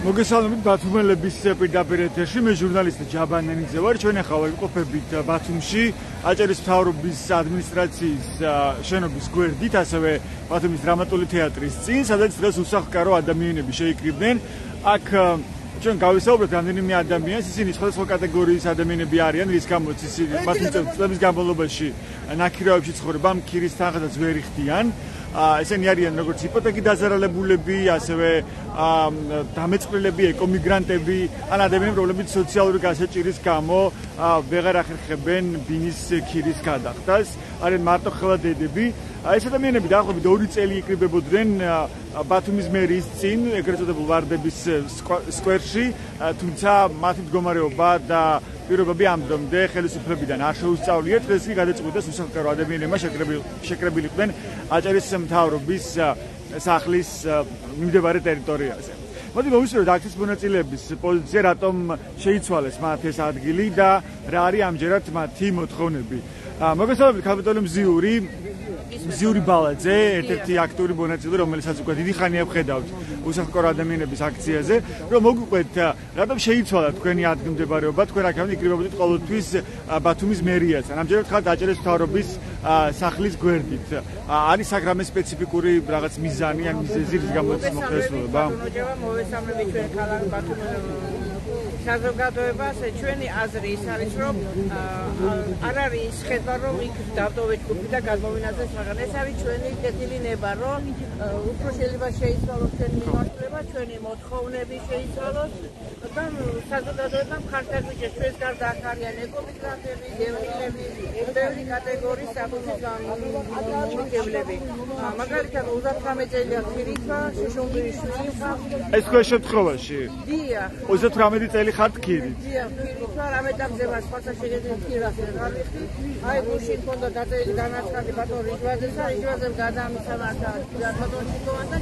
მოგესალმებით ბათუმელების პირდაპირ ეთერში, მე ჟურნალისტი ჯაბან ნენიძე ვარ. ჩვენ ახლა ვიმყოფებით ბათუმში, აჭარის მთავრობის ადმინისტრაციის შენობის გვერდით, ასევე ბათუმის დრამატული თეატრის წინ, სადაც დღეს უსახლკარო ადამიანები შეიკრიბნენ. აქ ჩვენ გავისაუბრეთ რამდენიმე ადამიანს, ისინი სხვადასხვა კატეგორიის ადამიანები არიან, რის გამოც ისინი მათი წლების განმავლობაში ნაქირავებში ცხოვრობენ, მქირის თანხადაც ვერ იხდიან. ესენი არიან როგორც იპოთეკით დაზარალებულები, ასევე დამეწყვილები, ეკომიგრანტები, ან ადამიანები, რომლებიც სოციალური გასაჭირის გამო ვეღარ ახერხებენ ბინის ქირის გადახდას, არიან მარტოხელა-დედები. ეს ადამიანები დაახლოებით 2 წელი იკრიბებოდნენ ბათუმის მერიის წინ, ეგრეთ წოდებულ ვარდების სკვერში, თუმცა მათი მდგომარეობა და პირობები ამ დრომდე ხელისუფლებიდან არ შეუსწავლიათ. დღეს კი გადაწყვიტეს უსახლკარო ადამიანებმა შეკრებილიყვნენ აჭარის მთავრობის სახლის მიმდებარე ტერიტორიაზე. მოდი მოვისურვოთ აქციის მონაწილეების პოზიცია, რატომ შეიცვალეს მათ ეს ადგილი და რა არის ამჯერად მათი მოთხოვნები. მოგესალმებით, კაპიტანი მზიური ბალაძე, ერთ-ერთი აქტიური მონაწილე, რომელსაც უკვე დიდი ხანია ვხედავთ უსახლკარო ადამიანების აქციაზე, რომ მოგვიყვეთ, რატომ შეიცვალა თქვენი ადგილმდებარეობა, თქვენ აქამდე იკრიბებოდით ყოველთვის ბათუმის მერიასთან. ამჯერად ხართ აჭარის მთავრობის სახლის გვერდით. არის აქ რამე სპეციფიკური რაღაც მიზანი ან მიზეზი, რის გამოც მოხდა? მოვესალმებით ჩვენ ქალაქ ბათუმის საზოგადოებას. ჩვენი აზრი ის არის, რომ არ არის ხედვა, რომ იქ დავტოვეთ ჯგუფი და გადმოვინაცვლეს, მაგრამ ეს არის ჩვენი კეთილი ნება, რომ უფრო შეიძლება შეიცვალოს ჩვენი მიმართულება, ჩვენი მოთხოვნები შეიცვალოს და საზოგადოებამ ხარკად მიჭერს. ჩვენს გარდა აქ არიან ეკომიგრანტები, დევნილები, ბევრი კატეგორიის საფუძვლის გამომგებლები. მაგალითად 38 წელია ქირიქვა, შეშობილი შვილი ხარ. ეს ხო შემთხვევაში? დიახ. 38 წელი ხართ ქირი. დიახ, ქირიქვა რამე დაგზება სხვათა შეგეძლო ქირას არ ვიხდი. აი გუში მქონდა დაწერილი განაცხადი ბატონ რიჯვაძესა, რიჯვაძემ გადაამიცა მართა ბატონ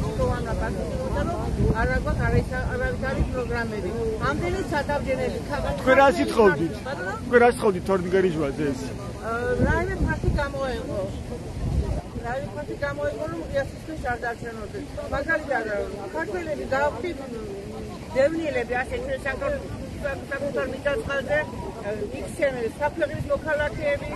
ჩიკოვანა ბატონობა, რომ არა გვაქვს არავითარი პროგრამები. ამდენი სადავჯენელი ქაღალდი. თქვენ რა სიტყობდით? თქვენ რა სიტყობდით თორნიკე რიჯვაძეს? რაიმე ფაქტი გამოეყო. ფაქტი გამოეყო, რომ იასისთვის არ დარჩენოდნენ. მაგალითად, ქართველები გავხდით დევნილები, ასე ჩვენ საკუთარ მიწა-წყალზე იქცენ საფლევის მოქალაქეები,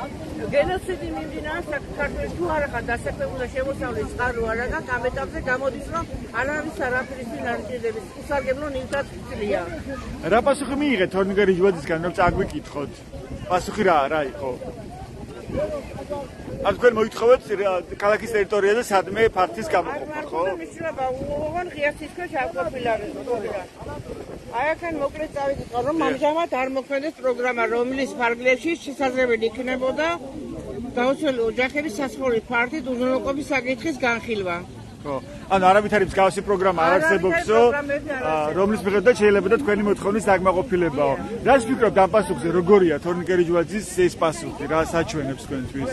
გენოციდი მიმდინარეობს საქართველოს თუ არა ხარ დასაქმებული და შემოსავლის წყარო არ აქვს, ამ ეტაპზე გამოდის, რომ არ არის არაფერისგან არ ჭირდების, უსარგებლო ნივთად წლია. რა პასუხი მიიღეთ თორნიკე რიჯვაძისგან, რომ წაგვიკითხოთ? პასუხი რა იყო? ან თქვენ მოითხოვეთ ქალაქის ტერიტორიაზე სადმე ფართის გამოყოფა, ხო? მისულობა უღონ ღიაცის ქვეშ არ ყოფილა. აი აქან მოკლედ წავიდით, რომ ამჟამად არ მოქმედებს პროგრამა, რომლის ფარგლებში შესაძლებელი იქნებოდა გაუცვლელი ოჯახების სასწავლო ფართით უზრუნველყოფის საკითხის განხილვა. ხო. ანუ არავითარი მსგავსი პროგრამა არ არსებობსო, რომლის მიხედვით შეიძლება თქვენი მოთხოვნის დაკმაყოფილებაო. რას ფიქრობთ ამ პასუხზე, როგორია თორნიკე რიჯვაძის ეს პასუხი, რა საჩვენებს თქვენთვის?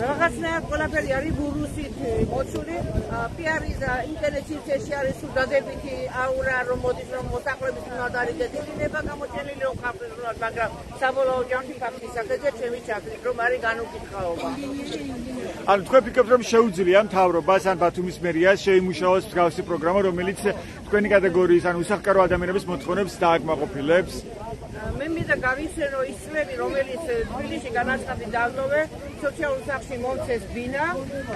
რაღაცნაირად ყველაფერი არის ბურუსით მოცული, პიარის და ინტერნეტში არის უდადებითი აურა, რომ მოდის, რომ მოსახლეობის მიმართ არის დედინება გამოჩენილი, რომ ხაფრიზულად, მაგრამ საბოლოო ჯამში ფაქტის საკითხზე ჩემი ჩაქრით, რომ არის განუკითხაობა. ანუ თქვენ ფიქრობთ, რომ შეუძლია მთავრობას ან ბათუმის მერიას შეიმუშაოს მსგავსი პროგრამა, რომელიც თქვენი კატეგორიის ან უსახლკარო ადამიანების მოთხოვნებს დააკმაყოფილებს? მე მინდა გავიხსენო ის წლები, რომელიც თბილისში განაცხადი დავტოვე, სოციალურ სახლში მომცეს ბინა,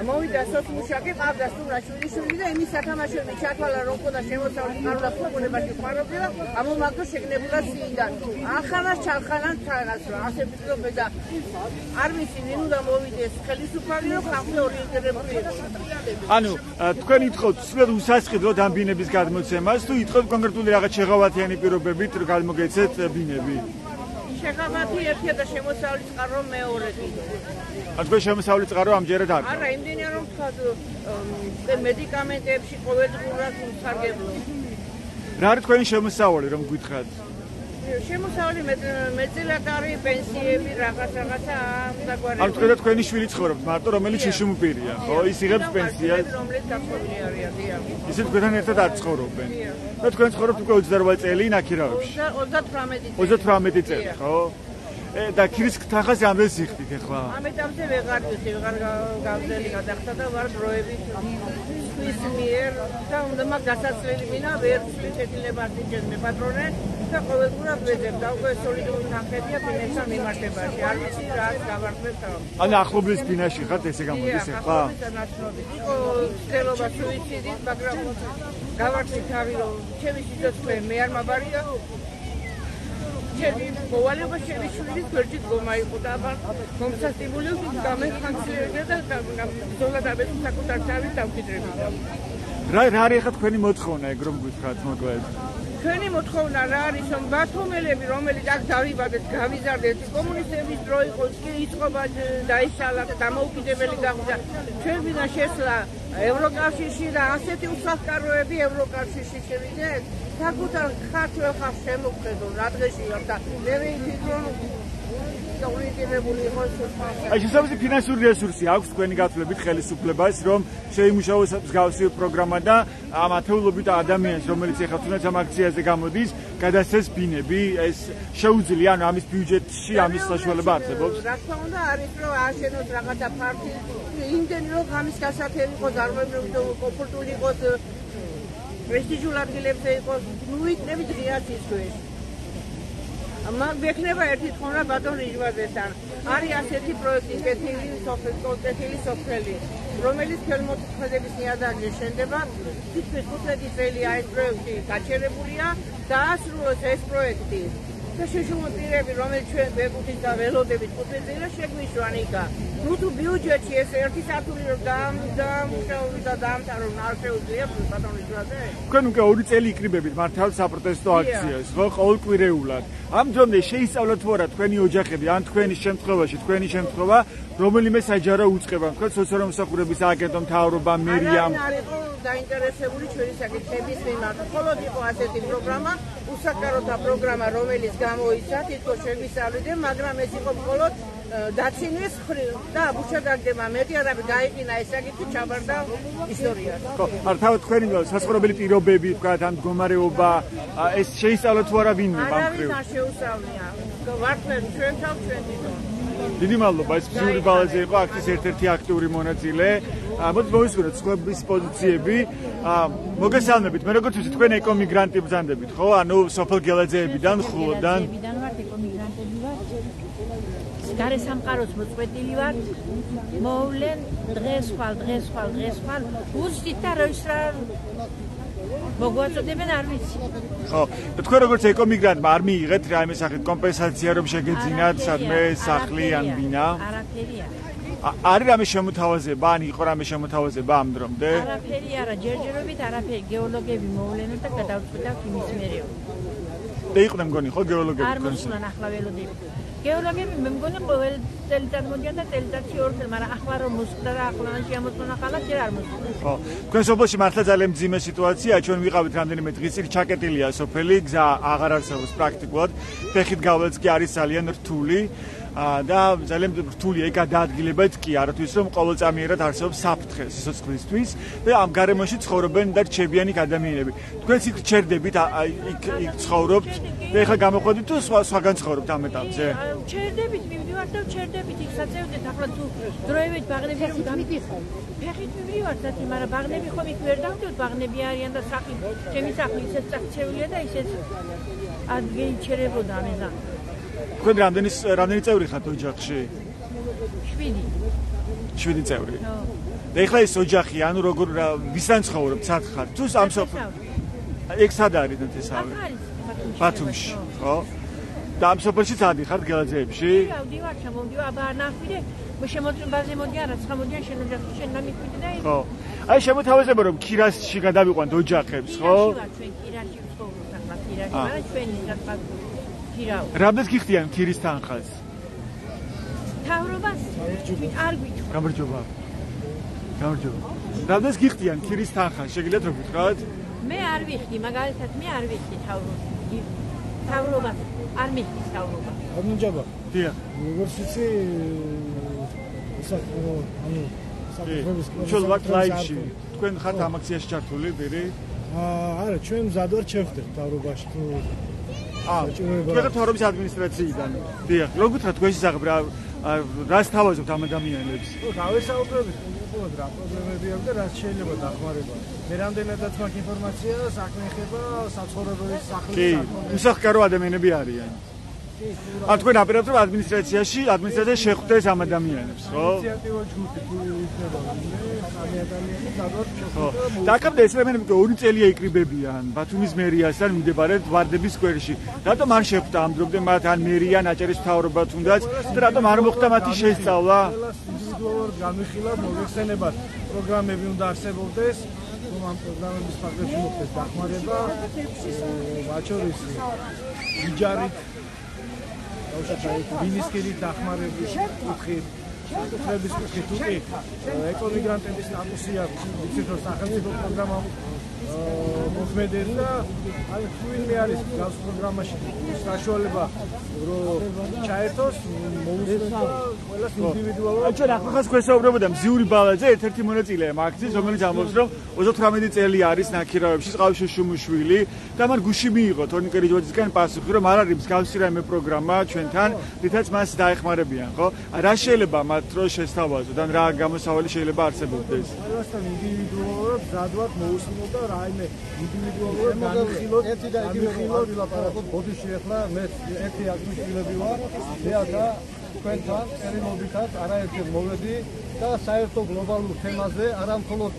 მოვიდა სოცმუშაკი, ყავდა სულა შვილი და იმის სათამაშოები ჩათვალა, რომ ქონდა შემოსავლის წყარო და ფუღურებაში ხმარობდნენ, ამომაგდო შეგნებულა სიიდან. ახალას ჩალხანან თაღას რა, ასე ვფიქრობ და არ ვიცი, ვინ უნდა მოვიდეს ხელისუფალი, რომ ხალხი ორიენტირებული იყოს. ანუ თქვენ ითხოვთ სულად უსასყიდლოდ ამ ბინების გადმოცემას, თუ ითხოვთ კონკრეტული რაღაც შეღავათიანი პირობებით, რომ გადმოგეცეთ ბინები? შეღავათი ერთია და შემოსავლის წყარო მეორეთი. თქვენ შემოსავლის წყარო ამჯერად არ? არა, იმდენია რომ თქვა მედიკამენტებში ყოველდღურად უსარგებლო. რა არის თქვენი შემოსავალი, რომ გითხრათ? შემოსავალი მეწილაკარი, პენსიები, რაღაცა საგვარეულო. არ თქვენ თქვენი შვილი ცხოვრობს მარტო, რომელიც შიშუმპირია, ხო? ის იღებს პენსიას. რომლებიც გაფორმებული არიან, დიახ. ისე თქვენთან ერთად არ ცხოვრობენ. და თქვენ ცხოვრობთ უკვე 28 წელი ნაქირავებში. 38 წელი, ხო? და ქირის თანხას რამდენს იხდით ახლა? ამ ეტაპზე ვეღარ გავზელი გადახდა და ვარ დროებით ის მიერ და უნდა მაგ გასაცვლელი მინა ვერ ვცვლით ეთილებართი ჩემი პატრონე და ყოველდღურად ვეძებ და უკვე სოლიდური თანხებია ფინანსურ მიმართებაში. არ ვიცი რა გავარდმებ თავი. ანუ ახლობლის ფინანსში ხართ ესე გამოდის ახლა? იყო ცდილობა სუიციდით, მაგრამ გავარდმე თავი რომ ჩემი სიცოცხლე მე არ მაბარია. მოვალეობა ჩემი შვილის გვერდით გომაიყო და მომსასტიმულებს გამეხანცლიერდა და ზოგადად ამის საკუთარ თავის დამკვიდრებიდა. რა არის ახლა თქვენი მოთხოვნა ეგ რომ გითხრათ მოკლედ? ჩვენი მოთხოვნა რა არის რომ ბათუმელები რომელიც აქ დავიბადეთ, გავიზარდეთ, კომუნისტების დრო იყოს კი იწყობა დაიშალა და დამოუკიდებელი გახდა. ჩვენ ვინა შესლა ევროკავშირში და ასეთი უსახკაროები ევროკავშირში შევიდეთ. საკუთარ ქართველ ხალხს შემოგხედო რა დღეში ვარ და მე ვფიქრობ აი შესაბამისი ფინანსური რესურსი აქვს თქვენი გათვლებით ხელისუფლებას რომ შეიმუშაოს მსგავსი პროგრამა და ამ ათეულობით ადამიანს რომელიც ეხლა თუნდაც ამ აქციაზე გამოდის გადასცეს ბინები ეს შეუძლია ანუ ამის ბიუჯეტში ამის საშუალება არსებობს რა თქმა უნდა არის რომ ააშენოს რაღაცა ფარფლი იმდენი რომ ამის გასათევი იყოს არღვევები კომფორტული იყოს პრესტიჟულ ადგილებზე იყოს ნუ იქნები დღეაც ის ქვეშ მაგ მექნება ერთი თქმა ბატონ რიჟვაძესთან არის ასეთი პროექტი კეთილი სოფელი რომელიც ხელმოწყობების ნიადაგზე შენდება თითქმის 15 წელია ეს პროექტი გაჩერებულია და ასრულოს ეს პროექტი და შეშუპირები რომელიც ჩვენ ვეკუთვნით და ველოდებით 15 წელი შეგვიშვან იქა ნუ თუ ბიუჯეტში ეს ერთი სართული რომ დამუშავოს და დაამთავროს არ შეუძლია ბატონ რიჟვაძე თქვენ უკვე 2 წელი იკრიბებით მართავთ საპროტესტო აქციას ხო ყოველკვირეულად ამ დრომდე შეისწავლოთ თუ არა თქვენი ოჯახები ან თქვენი შემთხვევა რომელიმე საჯარო უწყება თქვენ სოციალური მომსახურების სააგენტო მთავრობა მერიამ არ იყო დაინტერესებული ჩვენი საკითხების მიმართ მხოლოდ იყო ასეთი პროგრამა უსაკაროთა პროგრამა რომელიც გამოიცა თითქოს შეგვისწავლიდა მაგრამ ეს იყო მხოლოდ დაცინის ხრივ და აბუჩადაგდება მეტი არაფერი გაიყინა ეს საკითხი ჩაბარდა ისტორიას ხო არ თავად თქვენი საცხოვრებელი პირობები თქვათ ამ მდგომარეობა ეს შეისწავლოთ თუ არა ვინმე ამ ხრივ არავის არ შეუსწავლია ვართ ჩვენ თავ ჩვენ თვითონ დიდი მადლობა ეს ფიზიური ბალანსი იყო აქციის ერთ-ერთი აქტიური მონაწილე მოდით მოვისურვოთ სხვების პოზიციები მოგესალმებით მე როგორც ვიცი თქვენ ეკომიგრანტი ბრძანდებით ხო ანუ სოფელ გელაძეებიდან ხულოდან ვართ ეკომიგრანტები ვარ გარე სამყაროს მოწყვეტილი ვარ მოვლენ დღეს ხვალ უცდით და როის რა მოგვაწოდებენ არ ვიცი ხო თქვენ როგორც ეკომიგრანტმა არ მიიღეთ რაიმე სახით კომპენსაცია რომ შეგეძინათ სადმე სახლი ან ბინა არაფერია არის რამე შემოთავაზება ან იყო რამე შემოთავაზება ამ დრომდე არაფერი არა ჯერჯერობით არაფერი გეოლოგები მოვლენო და გადავწყვიტავთ იმის მერეო და იყვნენ მგონი ხო გეოლოგები არ მოსულან ახლა ველოდები გეოლოგები მე მგონი ყოველ წელიწად მოდიან და წელიწადში ორ წელს მაგრამ ახლა რომ მოსხდა და ახლა შემოსულა ხალხ ჯერ არ მოსულა ხო თქვენ სოფელში მართლა ძალიან მძიმე სიტუაცია ჩვენ ვიყავით რამდენიმე დღის წინ ჩაკეტილია სოფელი გზა აღარ არსებობს პრაქტიკულად ფეხით გავლაც კი არის ძალიან რთული და ძალიან რთულია ეგ გადაადგილებაც კი არათვის რომ ყოველწამიერად არსებობს საფრთხე სიცოცხლისთვის და ამ გარემოში ცხოვრობენ და რჩებიანი ადამიანები თქვენც იქ რჩერდებით იქ ცხოვრობთ და ეხლა გამოходით თუ სხვაგან ცხოვრობთ ამ ეტაპზე ჩერდებით მივდივართ და ჩერდებით იქ საწევდეთ ახლა თუ დროებით ბაღნები რომ გამიფიხარ ფეხით მივდივართ ზათი მაგრამ ბაღნები ხომ იქ ვერ დავდივართ ბაღნები არიან და სახლი ჩემი სახლი ისეთ წაქცეულია და ისეთ ადგილი ჩერებოდა ამეზან თქვენ რამდენი წევრი ხართ ოჯახში? 7 წევრი. და ეხლა ეს ოჯახი, ანუ როგორ ვისთან ცხოვრობთ, სად ხართ? თუ ამ ეგ სად არის ნათესავი? ბათუმში, ხო? და ამ სოფელში სად ხართ გელაძეებში? ვდივარ, შემოვდივარ, აბა არ ნახвиდე, შემოწმებაზე მოდიან, რაც ხამოდიან შენ ოჯახში, შენ დამიხვიდე და ხო. აი შემოთავაზება რომ ქირასში გადავიყვანთ ოჯახებს, ხო? ჩვენ ქირასში ვცხოვრობთ ახლა ქირასში, მაგრამ ჩვენი რაღაც რამდენს გიხდიან ქირის თანხას? თავრობას არ გვითხრა. გამარჯობა. რამდენს გიხდიან ქირის თანხას? შეგიძლიათ რომ გითხრათ? მე არ ვიხდი, მაგალითად მე არ ვიხდი თავრობას. მთავრობა არ მისდის მთავრობა. ამუნჯაბა. დიახ. როგორც იცი, ჩვენ ვართ ლაივში. თქვენ ხართ ამ აქციაში ჩართული, პირი? არა, ჩვენ მზად ვართ შევხვდეთ მთავრობაში თუ თქვენ მთავრობის ადმინისტრაციიდან. დიახ, როგორ გითხრათ თქვენ შესახებ რას თავაზობთ ამ ადამიანებს? გავესაუბრებით უბრალოდ რა პრობლემები აქვს და რაც შეიძლება დახმარება. მე რამდენადაც მაქვს ინფორმაცია, საქმე ეხება საცხოვრებელის სახლის კი, უსახკარო ადამიანები არიან. თქვენ აპირებთ რომ ადმინისტრაციაში შეხვდეს ამ ადამიანებს, ხო? ინიციატივა ჯგუფი თუ იქნება, სამი ადამიანი სადღაც შეხვდა. დაკავდა ეს ადამიანები 2 წელია იკრიბებიან ბათუმის მერიასთან მიმდებარე ვარდების სკვერში. რატომ არ შეხვდა ამ დრომდე მათ ან მერია ნაჭერის მთავრობა თუნდაც და რატომ არ მოხდა მათი შესწავლა? ინდივიდუალურად გამიხილა მოგეხსენებათ პროგრამები უნდა არსებობდეს, რომ ამ პროგრამების ფაქტებში მოხდეს დახმარება, მათ შორის იჯარით ვინისკირით დახმარების კუთხით, საკუთრების კუთხით, თუ კი ეკომიგრანტების სტატუსი აქვს, ვიცით რომ სახელმწიფო პროგრამა მოქმედებს და აი თუინმე არის გავს პროგრამაში საშუალება რომ ჩაერთოს მოუსწრება ყველას ინდივიდუალურად. ჩვენ ახლა გვესაუბრებოდა მზიური ბალაძე, ერთ-ერთი მონაწილეა აქციის, რომელიც ამბობს, რომ 38 წელი არის ნაქირავებში, ყავშო შუმუშვილი და მან გუში მიიღო თორნიკე რიჯვაძისგან პასუხი, რომ არ არის მსგავსი რაიმე პროგრამა ჩვენთან, რითაც მას დაეხმარებიან, ხო? რა შეიძლება მათ დროს შესთავაზოთ, ან რა გამოსავალი შეიძლება არსებობდეს? ყველასთან ინდივიდუალურად ზადვართ მოусმინოთ და რაიმე ინდივიდუალურად განხილოთ ვილაპარაკოთ ბოდიში ახლა მე ერთი აქტივისტები ვარ და თქვენთან წერილობითაც არაერთხელ მოვედი და საერთო გლობალურ თემაზე არა მხოლოდ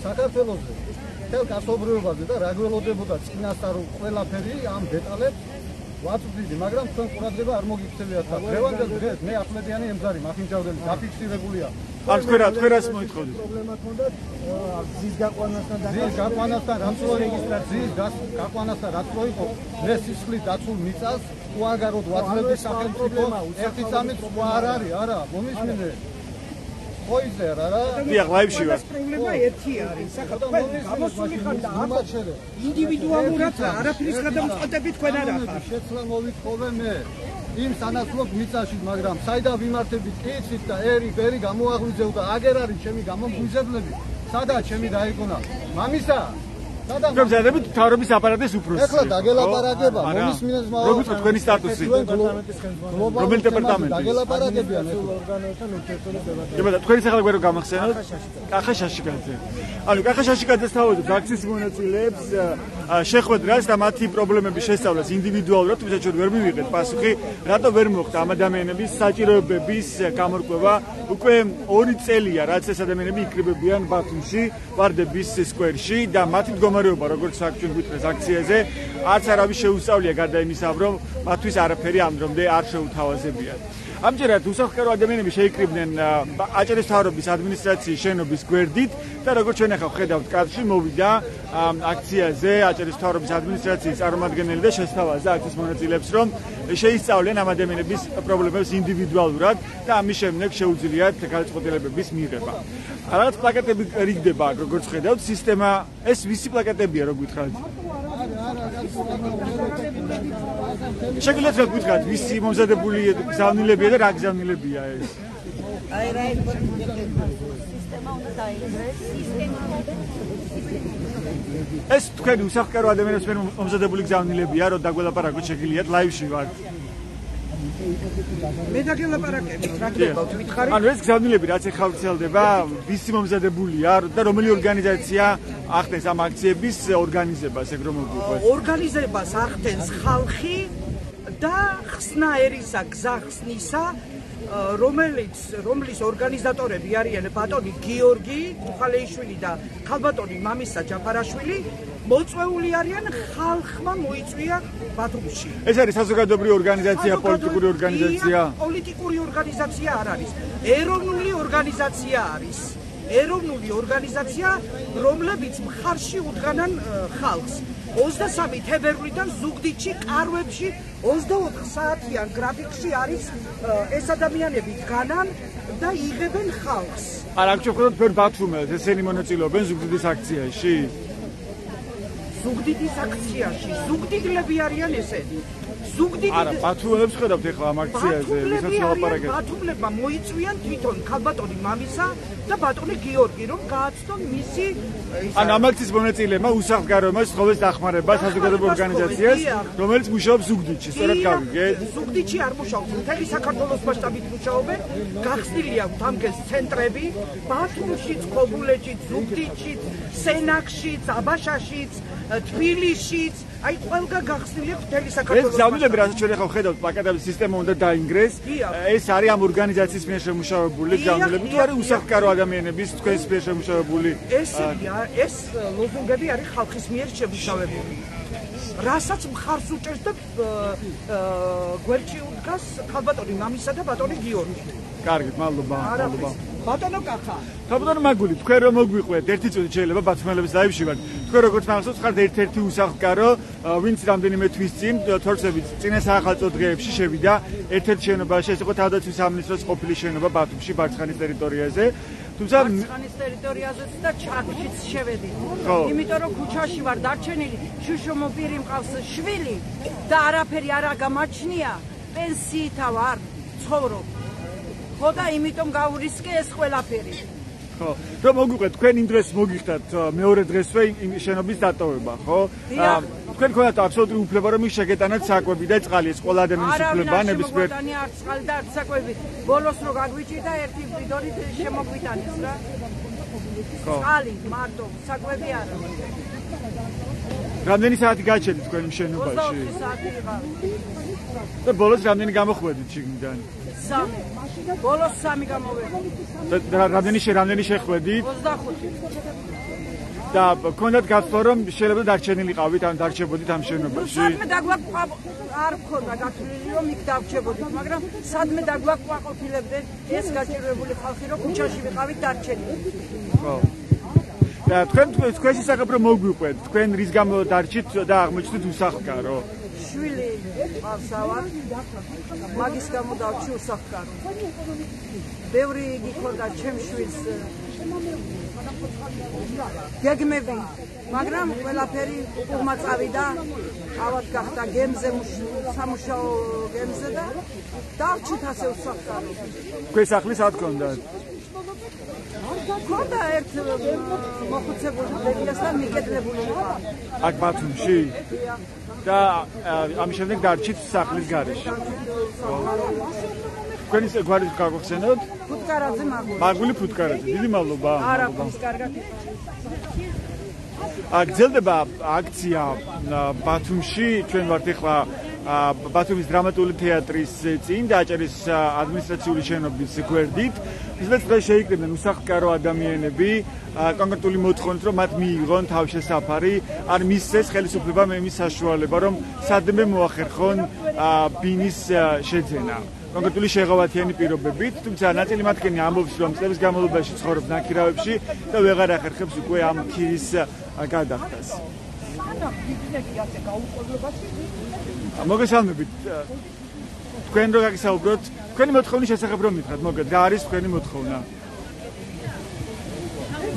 საქართველოზე მთელ კაცობრიობაზე და რა გველოდებოდა წინასწარ ყველაფერი ამ დეტალებს ვაწვდიდი, მაგრამ თქვენ ყურადღება არ მოგიქცევიათ და დღევანდელ დღეს მე ახმედიანი ემზარი მახინჯავრელი დაფიქსირებულია. თქვენ რას მოითხოვთ? პრობლემა ქონდათ გზის გაყვანასთან რამწო რეგისტრაციის გაყვანასთან რაც მოიყო მე სისხლით დაცულ მიწას უანგაროდ ვაცლები სახელმწიფო ერთი წამით არ არის არა მომისმინე ხოიზე რა დიახ ლაივში ვარ პრობლემა ერთი არის საქართველოს გამოსული ხარ და ამათ ინდივიდუალურად არაფრის გადამწყვეტები თქვენ არ ახართ შეცვლა მოვითხოვე მე იმ სანაცვლოდ მიწაში მაგრამ საიდან ვიმართებით კიცით და ერი გამოაღვიძევდა აგერ არის ჩემი გამომგვიზებლები სადაა ჩემი დაიგონა მამისა თქვენ ზადებით თავრობის აპარატის უფროსი ეხლა დაგელაპარაკება მომისმინეს როგორ თქვენი სტატუსი რომელი დეპარტამენტი დაგელაპარაკებიან ორგანოებთან ურთიერთობის დებატები დებატა თქვენი სახელი გვერო გამახსენოთ კახა შაშიკაძე ანუ კახა შაშიკაძეს თავაზობთ აქციის მონაწილეებს შეხვედრას და მათი პრობლემების შესწავლას ინდივიდუალურად თუმცა ჩვენ ვერ მივიღეთ პასუხი რატო ვერ მოხდა ამ ადამიანების საჭიროებების გამორკვევა უკვე 2 წელია რაც ეს ადამიანები იკრიბებიან ბათუმში ვარდების სკვერში და მათი მდგომარეობა როგორც ჩვენ გვიტყვის აქციაზე არც არავის შეუსწავლია გარდა იმისა რომ მათთვის არაფერი ამ დრომდე არ შეუთავაზებიათ ამჯერად უსახკარო ადამიანები შეიკრიბნენ აჭარის მთავრობის ადმინისტრაციის შენობის გვერდით და როგორც ჩვენ ახლა ვხედავთ კადრში მოვიდა აქციაზე აჭარის მთავრობის ადმინისტრაციის წარმომადგენელი და შესთავაზა აქციის მონაწილეებს რომ შეისწავლენ ამ ადამიანების პრობლემებს ინდივიდუალურად და ამის შემდეგ შეუძლიათ გადაწყვეტილებების მიღება. რაღაც პლაკატები რიგდება როგორც ხედავთ სისტემა ეს ვისი პლაკატებია რო გითხრათ? შეგიძლიათ გითხრათ ვისი მომზადებული გზავნილებია და რა გზავნილებია ეს? აი რა სისტემა უნდა დაიგრეს ეს თქვენი უსახკარო ადამიანებს მომზადებული გზავნილებია რომ დაგველაპარაკოთ შეგიძლიათ ლაივში ვართ მე დაგელაპარაკებით რა გქონდათ მითხარი ანუ ეს გზავნილები რაც ეხლა ვრცელდება ვისი მომზადებულია და რომელი ორგანიზაცია ახდენს ამ აქციების ორგანიზებას ეგ რომ მოგვიყვეს ორგანიზებას ახდენს ხალხი და ხსნაერისა გზახსნისა რომლის ორგანიზატორები არიან ბატონი გიორგი ხალეიშვილი და ქალბატონი მამისა ჯაფარაშვილი მოწვეული არიან ხალხმა მოიწვია ბათუმში. ეს არის საზოგადოებრივი ორგანიზაცია, პოლიტიკური ორგანიზაცია? პოლიტიკური ორგანიზაცია არ არის. ეროვნული ორგანიზაცია არის. ეროვნული ორგანიზაცია, რომლებიც მხარში უდგანან ხალხს. 23 თებერვლიდან ზუგდიდში, კარვებში 24 საათიან გრაფიკში არის ეს ადამიანები დგანან და იღებენ ხალხს. არა, აქ ჩვენ ვხედავთ ბათუმელს, ესენი მონაწილეობენ ზუგდიდის აქციაში. ზუგდიდის აქციაში. ზუგდიდლები არიან ესენი. ზუგდიდი არა, ბათუმელებს ხედავთ ახლა ამ აქციაზე, ვისაც ლაპარაკეთ. ბათუმლებმა მოიწვიან თვითონ ქალბატონი მამისა და ბატონი გიორგი, რომ გააცნონ მისი ან ამ აქციის მონაწილეებმა უსახლკაროებმა სთხოვეს დახმარება საზოგადოებრივ ორგანიზაციას, რომელიც მუშაობს ზუგდიდში, სწორად გავიგეთ. ზუგდიდში არ მუშაობს, მთელი საქართველოს მასშტაბით მუშაობენ. გახსნილია თამგეს ცენტრები, ბათუმშიც, ხობულეთშიც, ზუგდიდშიც, სენაკშიც, აბაშაშიც, თბილისშიც, აი ყველგან გახსნილია მთელი საქართველოს. ეს ზავნილები, რასაც ჩვენ ახლა ვხედავთ, პაკეტების სისტემა უნდა დაინგრეს. ეს არის ამ ორგანიზაციის მიერ შემუშავებული ზავნილები, თუ არის უსახლკარო ადამიანების თქვენს მიერ შემუშავებული. ეს ლოზუნგები არის ხალხის მიერ შემუშავებული. რასაც მხარს უჭერს და გვერდში უდგას ქალბატონი მამისა და ბატონი გიორგი. კარგით, მადლობა. ბატონო კახა. ბატონო მაგული, თქვენ რომ მოგვიყვეთ, ერთი წუთი შეიძლება ბათუმელების ლაივში ვართ. თქვენ როგორც მახსოვს, ხართ ერთ-ერთი უსახლკარო, ვინც რამდენიმე თვის წინ თორცებით წინა საახალწლო დღეებში შევიდა ერთ-ერთ შენობაში, ეს იყო თავდაცვის სამინისტროს ყოფილი შენობა ბათუმში, ბარცხანის ტერიტორიაზე. თუმცა ბარცხანის ტერიტორიაზეც და ჩაკშიც შევედი. იმიტომ რომ ქუჩაში ვარ დარჩენილი, შუშომო პირი მყავს შვილი და არაფერი არ გამაჩნია, პენსიითა ვარ, ცხოვრობ. ხო და იმიტომ გავრისკე ეს ყველაფერი. ხო, რომ მოგვიყვეთ, თქვენ იმ დღეს მოგიხდათ მეორე დღესვე იმ შენობის დატოვება, ხო? თქვენ გქონდათ აბსოლუტური უფლება, რომ ის შეგეტანათ საკვები და წყალი, ეს ყველა ადამიანის უფლება, ნებისმიერ. არავინ არ წყალი და არც საკვები. ბოლოს რო გაგვიჭირდა ერთი ბიდონით შემოგვიტანეს რა. წყალი მარტო, საკვები არა. რამდენი საათი გაჩენით თქვენ იმ შენობაში? 24 საათი ვიყავ. და ბოლოს რამდენი გამოხვედით შიგნიდან? 3. ბოლოს 3 გამოვედი. და რამდენი შეხვედით? 25. და გქონდათ გაცნობა, რომ შეიძლება დარჩენილიყავით, ან დარჩებოდით ამ შენობაში? სადმე დაგვაკვა არ მქონდა გათვლილი, რომ იქ დავჩებოდით, მაგრამ სადმე დაგვაკვაყოფილებდნენ ეს გაჭირვებული ხალხი, რომ ქუჩაში ვიყავით დარჩენილი. ხო. და თქვენ ისახებ რომ მოგვიყვეთ, თქვენ რის გამო დარჩით და აღმოჩნდით უსახლკარო? შვილი ყავსავარ, მაგის გამო დავჩი უსახლკარო. ბევრი გიქონდა ჩემ შვილს გეგმები, მაგრამ ყველაფერი უყურმა წავიდა, ავად გახდა გემზე, სამუშაო გემზე და დავჩით ასე უსახლკარო. თქვენ სახლი სად გქონდათ? გქონდა ერთ მოხუცებული ბებიასთან მიკედლებული ვიყავ. აქ ბათუმში? და ამის შემდეგ დარჩით სახლის გარეშე. თქვენი გვარი გაგახსენოთ? ფუტკარაძე მაგული. მაგული ფუტკარაძე. დიდი მადლობა. არა, ის კარგად. გრძელდება აქცია ბათუმში, ჩვენ ვართ ახლა ბათუმის დრამატული თეატრის წინ დააჭერის ადმინისტრაციული შენობის გვერდით. ისედაც დღეს შეიკრიბნენ უსახლკარო ადამიანები კონკრეტული მოთხოვნით, რომ მათ მიიღონ თავშესაფარი, ან მისცეს ხელისუფლებამ იმის საშუალება, რომ სადმე მოახერხონ ბინის შეძენა. კონკრეტული შეღავათიანი პირობებით, თუმცა ნაწილი მათგანი ამბობს, რომ წლების განმავლობაში ცხოვრობს ნაქირავებში და ვეღარ ახერხებს უკვე ამ ქირის გადახდას. მოგესალმებით. თქვენ რო გაგისაუბროთ, თქვენი მოთხოვნის შესახებ რომ მითხრათ, მოგეთ, რა არის თქვენი მოთხოვნა?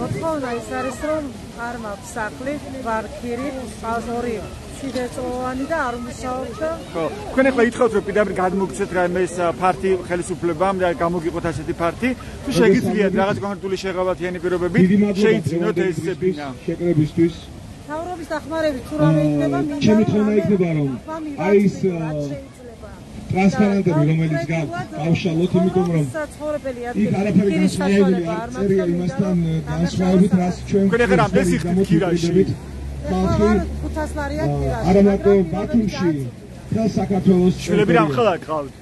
მოთხოვნა ის არის, რომ არ მაქვს სახლი, ვარ ქირი, ყავს 2 შიდეწოვანი და არ მუშაობ და ხო, თქვენ ახლა ითხოვთ, რომ პირდაპირ გადმოგცეთ რაიმე ეს ფართი ხელისუფლებამ და გამოგიყოთ ასეთი ფართი, თუ შეგიძლიათ რაღაც კონკრეტული შეღავათიანი პირობებით შეიძინოთ ეს ბინა. შეკრებისთვის თავრობის დახმარებით თუ რამე იქნება, მინდა ჩემი თხოვნა იქნება, რომ აი ეს ტრანსპარენტები, რომელიც გავშალოთ, იმიტომ რომ იქ არაფერი განსხვავებული არ წერია იმასთან განსხვავებით, რაც ჩვენ თქვენ ახლა რამდენს იხდით ქირაში? ხალხი 500 ლარიან ქირაში. არა მარტო ბათუმში, მთელ საქართველოს შვილები რამხელა გყავთ?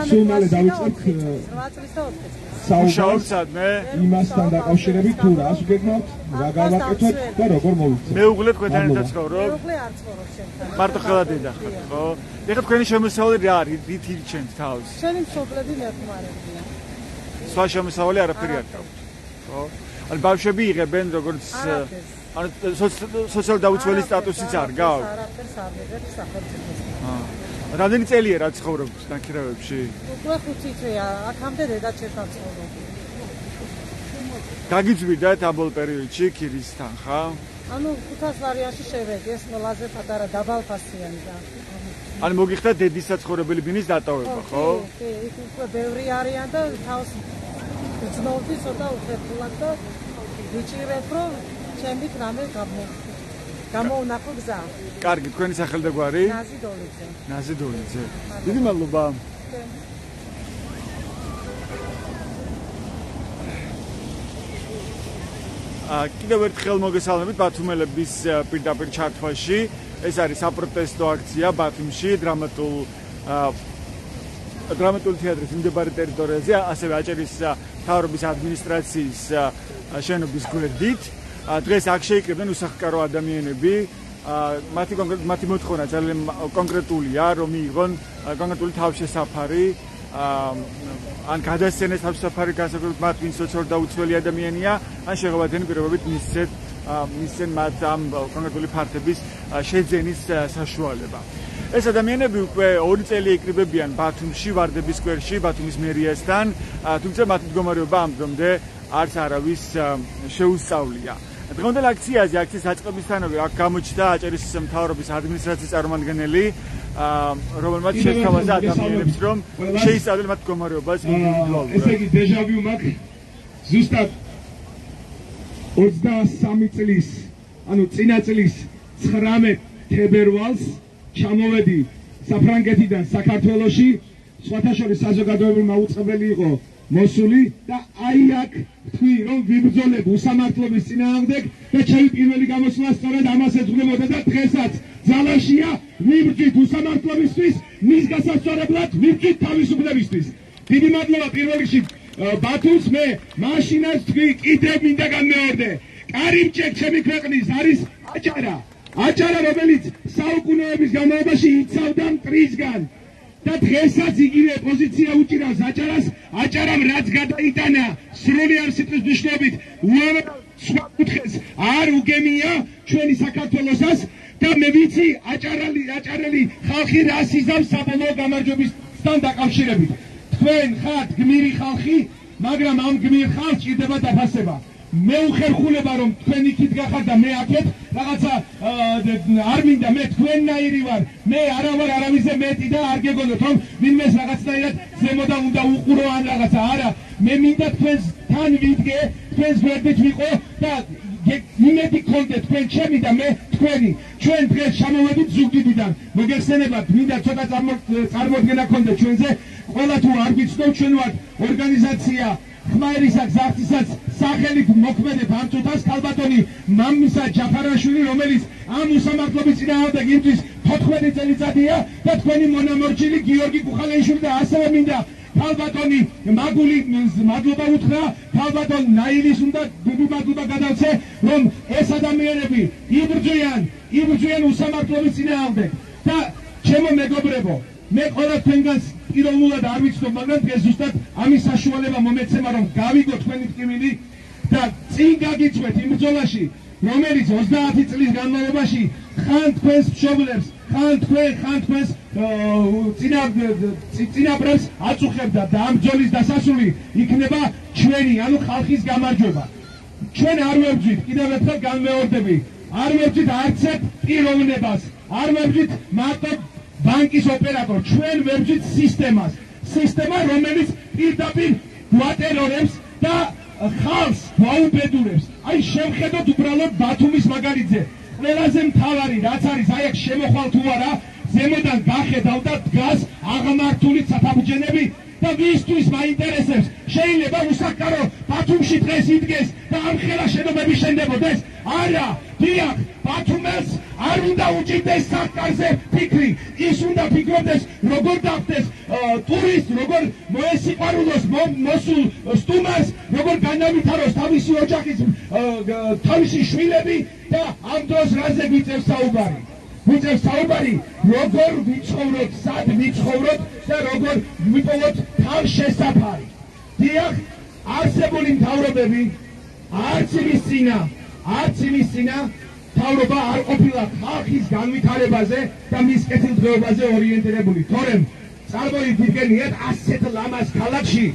სულ მალე დავიწყებ 8 წლის და 4 წლის. მუშაობთ სადმე? იმასთან დაკავშირებით თუ რას ვგეგმავთ, რა გავაკეთოთ და როგორ მოვიქცეთ. მეუღლე თქვენთან ერთად ცხოვრობ? მეუღლე არ ცხოვრობს ჩემთან. მარტო ხელად დედახართ, ხო? ეხლა თქვენი შემოსავალი რა არის? რით ირჩენთ თავს? შენი მშობლები მეხმარებიან. სხვა შემოსავალი არაფერი არ გაქვთ. ხო? ან ბავშვები იღებენ როგორც ან სოციალურ დაუცველი სტატუსიც არ გაქვთ? არაფერს არ მიღებს სახელმწიფოსგან. რამდენი წელია რა ცხოვრობთ ნაქირავებში? უკვე 5 წელია, აქამდე დედაჩერთან ცხოვრობ. გაგიძვირდათ ამ ბოლ პერიოდში ქირის თანხა? ანუ 500 ვარიანტში შევედი, ეს ყველაზე პატარა დაბალფასიანი და. ან მოგიხდა დედის საცხოვრებელი ბინის დატოვება, ხო? კი, იქ უკვე ბევრი არიან და თავს გრძნობდი ცოტა უხერხულად და ვიჭირებ, რომ ჩემი რამე გამოუნახო გზა. კარგი, თქვენი სახელი და გვარი? ნაზი დოლიძე. ნაზი დოლიძე. დიდი მადლობა. კიდევ ერთხელ მოგესალმებით ბათუმელების პირდაპირ ჩართვაში. ეს არის საპროტესტო აქცია ბათუმში დრამატული თეატრის მიმდებარე ტერიტორიაზე, ასევე აჭარის მთავრობის ადმინისტრაციის შენობის გვერდით. დღეს აქ შეიკრიბნენ უსახლკარო ადამიანები. მათი მოთხოვნა ძალიან კონკრეტულია, რომ მიიღონ კონკრეტული თავშესაფარი, ან გადასცენეს თავშესაფარი განსაკუთრებით მათ, ვინც სოციალურ დაუცველი ადამიანია, ან შეღებადიანი პირობებით მისცენ მათ ამ კონკრეტული ფართების შეძენის საშუალება. ეს ადამიანები უკვე 2 წელი იკრიბებიან ბათუმში, ვარდების სკვერში, ბათუმის მერიასთან, თუმცა მათი მდგომარეობა ამ დრომდე არც არავის შეუსწავლია. დღევანდელ აქციის დაწყებისთანავე აქ გამოჩნდა აჭარის მთავრობის ადმინისტრაციის წარმომადგენელი, რომელმაც შესთავაზა ადამიანებს, რომ შეისწავლონ მათ მდგომარეობას ინდივიდუალურად. ესე იგი დეჟავიუ მაქვს ზუსტად 23 წლის, ანუ წინა წლის 19 თებერვალს ჩამოვედი საფრანგეთიდან საქართველოში, სხვათა შორის საზოგადოებრივი მაუწყებელი იყო მოსული და აი აქ თქვი რომ ვიბრძოლებ უსამართლობის წინააღმდეგ და ჩემი პირველი გამოსვლა სწორედ ამას ეძღვნებოდა და დღესაც ძალაშია ვიბრძვით უსამართლობისთვის, მის გასასწორებლად ვიბრძვით თავისუფლებისთვის. დიდი მადლობა პირველ რიგში ბათუმს, მე მაშინაც თქვი კიდევ მინდა განმეორდე. კარიბჭე ჩემი ქვეყნის არის აჭარა, რომელიც საუკუნეების განმავლობაში იცავდა მტრისგან. და დღესაც იგივე პოზიცია უჭირავს აჭარამ რაც გადაიტანა სრულად სიტყვის მნიშვნელობით სხვა კუთხეს არ უგემია ჩვენი საქართველოსას და მე ვიცი აჭარელი ხალხი რას იზამს საბოლოო გამარჯვებისთან დაკავშირებით. თქვენ ხართ გმირი ხალხი, მაგრამ ამ გმირ ხალხს ჭირდება დაფასება. მე უხერხულება რომ თქვენ იქით გახართ და მე აქეთ რაღაცა არ მინდა, მე თქვენნაირი ვარ, მე არა ვარ არავისზე მეტი და არ გეგონოთ რომ ვინმეს რაღაცნაირად ზემოდან უნდა უყურო ან რაღაცა, არა, მე მინდა თქვენთან ვიდგე, თქვენს გვერდით ვიყო და იმედი გქონდეთ თქვენ ჩემი და მე თქვენი. ჩვენ დღეს ჩამოვედით ზუგდიდიდან, მოგეხსენებათ, მინდა ცოტა წარმოდგენა გქონდეთ ჩვენზე, ყველა თუ არ ვიცნობ, ჩვენ ვართ ორგანიზაცია ხმაერისა გზართისაც სახელით მოქმედებ ამ წუთას ქალბატონი მამისა ჯაფარაშვილი, რომელიც ამ უსამართლობის წინააღმდეგ იმთვის 14 წელიწადია და თქვენი მონამორჩილი გიორგი კუხალეიშვილი და ასევე მინდა ქალბატონი მაგული მადლობა უთხრა, ქალბატონ ნაილის უნდა დიდი მადლობა გადავცე, რომ ეს ადამიანები იბრძვიან უსამართლობის წინააღმდეგ და ჩემო მეგობრებო, მე ყველა თქვენგანს პიროვნულად არ ვიცნობ, მაგრამ დღეს ზუსტად ამის საშუალება მომეცემა, რომ გავიგო თქვენი ტკივილი და წინ გაგიწვეთ იმ ბრძოლაში, რომელიც 30 წლის განმავლობაში ხან თქვენს მშობლებს, ხან თქვენს წინაპრებს აწუხებდა და ამ ბრძოლის დასასრული იქნება ჩვენი, ანუ ხალხის გამარჯვება. ჩვენ არ ვებრძვით, კიდევ ერთხელ განმეორდები, არ ვებრძვით არც ერთ პიროვნებას, არ ვებრძვით მარტო ბანკის ოპერატორ, ჩვენ ვებრძვით სისტემა, რომელიც პირდაპირ გვატერორებს და ხალხს გვაუბედურებს. აი შევხედოთ უბრალოდ ბათუმის მაგალითზე. ყველაზე მთავარი რაც არის, აი აქ შემოხვალ თუ არა, ზემოდან გახედავ და დგას აღმართული საფაბჯენები და ვისთვის მაინტერესებს, შეიძლება უსახლკარო ბათუმში დღეს იდგეს და ამხელა შენობები შენდებოდეს? არა, დიახ, ბათუმელს არ უნდა უჭირდეს სახკარზე ფიქრი, ის უნდა ფიქრობდეს როგორ დახდეს ტურისტს, როგორ მოესიყვარულოს მოსულ სტუმარს, როგორ განავითაროს თავისი ოჯახის თავისი შვილები და ამ დროს რაზე გვიწევს საუბარი? გვიწევს საუბარი, როგორ ვიცხოვროთ, სად ვიცხოვროთ და როგორ ვიპოვოთ თავშესაფარი. დიახ, არსებული მთავრობები არც იმის წინა მთავრობა არ ყოფილა ხალხის განვითარებაზე და მის კეთილდღეობაზე ორიენტირებული. თორემ წარმოიდგინეთ ასეთ ლამაზ ქალაქში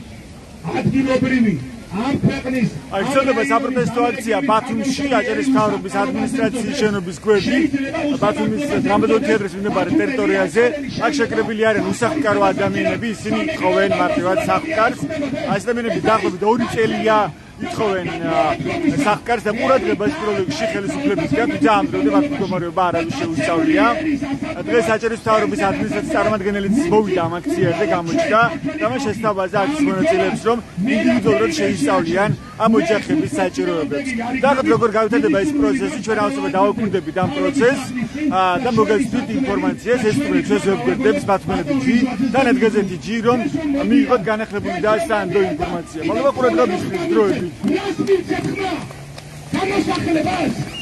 ამ ქვეყნის აი ცოტა საპროტესტო აქცია ბათუმში აჭარის მთავრობის ადმინისტრაციის შენობის გვერდით ბათუმის დრამატულ თეატრის მიმდებარე ტერიტორიაზე აქ შეკრებილი არიან უსახლკარო ადამიანები ისინი ითხოვენ მარტივად სახლკარს ეს ადამიანები დაახლოებით 2 წელია ითხოვენ სახლკარს და ყურადღებას პროექტში ხელისუფლებისგან თუმცა ამ დროინდელი მათ მდგომარეობა არავის შეუსწავლია დღეს აჭარის მთავრობის ადმინისტრაციის წარმომადგენელიც მოვიდა ამ აქციაზე გამოჩნდა და მას შესთავაზა აქციის მონაწილეებს რომ ინდივიდუალურად შეისწავლიან ამ ოჯახების საჭიროებებს და როგორ გავითარდება ეს პროცესი ჩვენ ავსებად დავაკვირდებით ამ პროცესს და მოგეცდით ინფორმაციას ეს ჩვენს ვებგვერდებს ბათუმელები და ნეტგაზეთი G რომ მიიღოთ განახლებული და სანდო ინფორმაცია მოგება ყურადღებისთვის დროებით გამოსახლებას